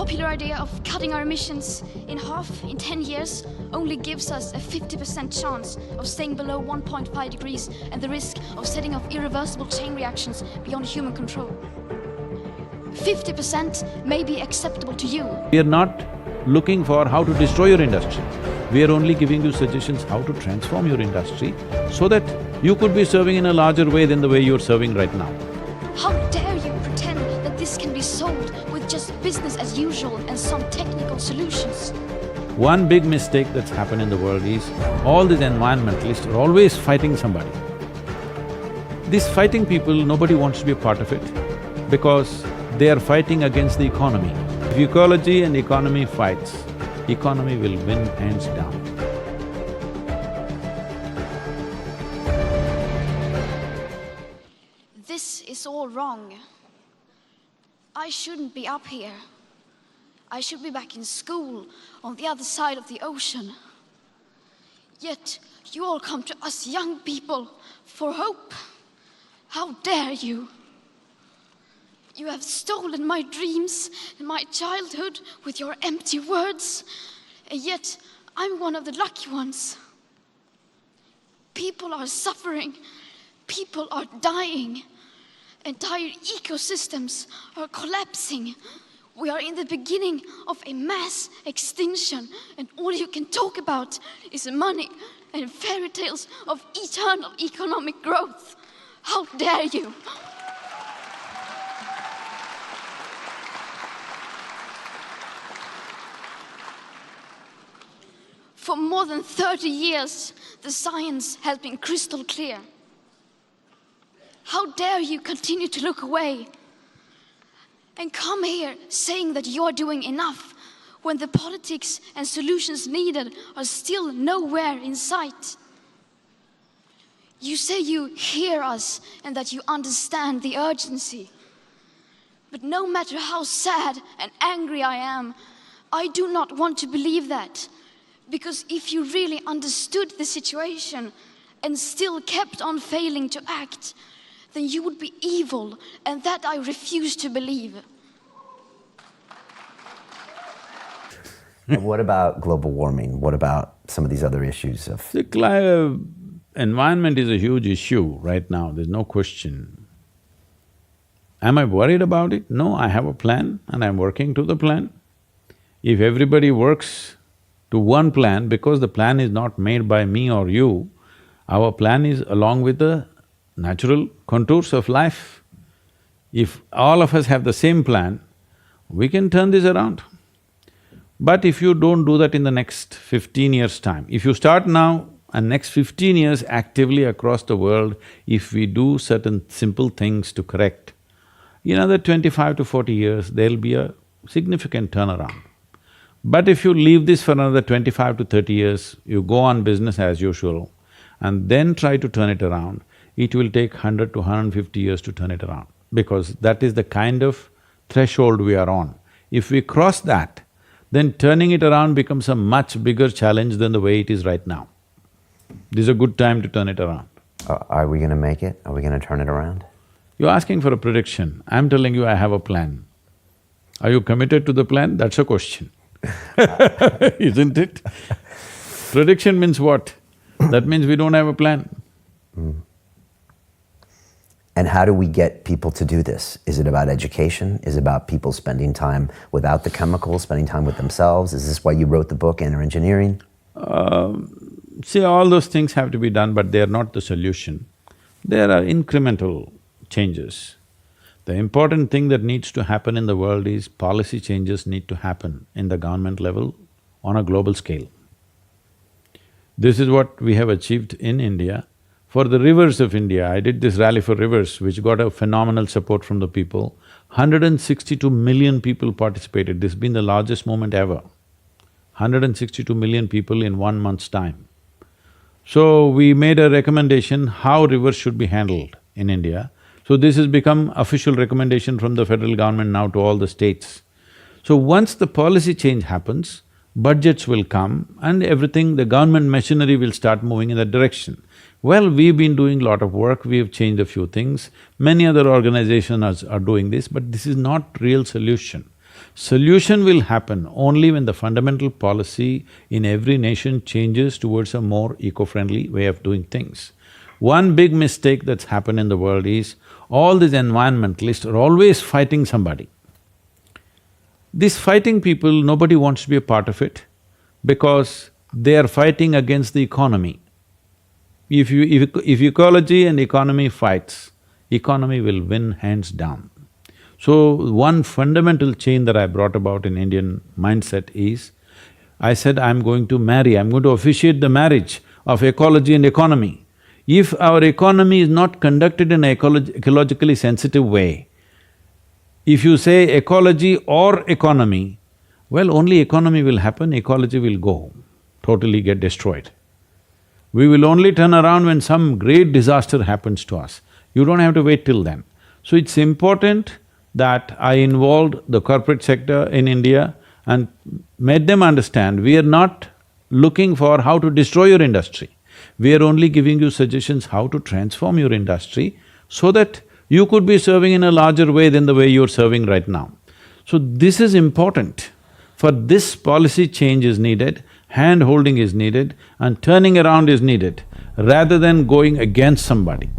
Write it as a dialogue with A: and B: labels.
A: popular idea of cutting our emissions in half in 10 years only gives us a 50% chance of staying below 1.5 degrees and the risk of setting off irreversible chain reactions beyond human control. 50% may be acceptable to you.
B: We are not looking for how to destroy your industry. We are only giving you suggestions how to transform your industry so that you could be serving in a larger way than the way you're serving right now.
A: How dare you pretend that this can be solved with just business as usual and some technical solutions?
B: One big mistake that's happened in the world is all these environmentalists are always fighting somebody. These fighting people, nobody wants to be a part of it because they are fighting against the economy. If ecology and economy fights, economy will win hands down.
A: This is all wrong. I shouldn't be up here. I should be back in school on the other side of the ocean. Yet you all come to us young people for hope. How dare you? You have stolen my dreams and my childhood with your empty words, and yet I'm one of the lucky ones. People are suffering, people are dying, entire ecosystems are collapsing. We are in the beginning of a mass extinction, and all you can talk about is money and fairy tales of eternal economic growth. How dare you? For more than 30 years, the science has been crystal clear. How dare you continue to look away and come here saying that you're doing enough when the politics and solutions needed are still nowhere in sight? You say you hear us and that you understand the urgency. But no matter how sad and angry I am, I do not want to believe that. Because if you really understood the situation and still kept on failing to act, then you would be evil, and that I refuse to believe.
C: What about global warming? What about some of these other issues of…
B: The environment is a huge issue right now, there's no question. Am I worried about it? No, I have a plan and I'm working to the plan. If everybody works to one plan, because the plan is not made by me or you, our plan is along with the natural contours of life. If all of us have the same plan, we can turn this around. But if you don't do that in the next 15 years' time, if you start now and next 15 years actively across the world, if we do certain simple things to correct, in another 25 to 40 years, there'll be a significant turnaround. But if you leave this for another 25 to 30 years, you go on business as usual and then try to turn it around, it will take 100 to 150 years to turn it around, because that is the kind of threshold we are on. If we cross that, then turning it around becomes a much bigger challenge than the way it is right now. This is a good time to turn it around.
C: Are we gonna make it? Are we gonna turn it around?
B: You're asking for a prediction, I'm telling you I have a plan. Are you committed to the plan? That's a question. Isn't it? Prediction means what? That means we don't have a plan.
C: And how do we get people to do this? Is it about education? Is it about people spending time without the chemicals, spending time with themselves? Is this why you wrote the book, Inner Engineering?
B: See, all those things have to be done, but they are not the solution. There are incremental changes. The important thing that needs to happen in the world is policy changes need to happen in the government level on a global scale. This is what we have achieved in India. For the rivers of India, I did this rally for rivers, which got a phenomenal support from the people. 162 million people participated, this has been the largest movement ever. 162 million people in 1 month's time. So we made a recommendation how rivers should be handled in India. So this has become official recommendation from the federal government now to all the states. So once the policy change happens, budgets will come and everything, the government machinery will start moving in that direction. Well, we've been doing a lot of work, we've changed a few things, many other organizations are doing this, but this is not real solution. Solution will happen only when the fundamental policy in every nation changes towards a more eco-friendly way of doing things. One big mistake that's happened in the world is all these environmentalists are always fighting somebody. These fighting people, nobody wants to be a part of it because they are fighting against the economy. If ecology and economy fights, economy will win hands down. So, one fundamental change that I brought about in Indian mindset is, I said I'm going to marry, I'm going to officiate the marriage of ecology and economy. If our economy is not conducted in an ecologically sensitive way, if you say ecology or economy, well, only economy will happen, ecology will go, totally get destroyed. We will only turn around when some great disaster happens to us. You don't have to wait till then. So it's important that I involved the corporate sector in India and made them understand we are not looking for how to destroy your industry. We are only giving you suggestions how to transform your industry so that you could be serving in a larger way than the way you're serving right now. So this is important. For this, policy change is needed, hand-holding is needed, and turning around is needed, rather than going against somebody.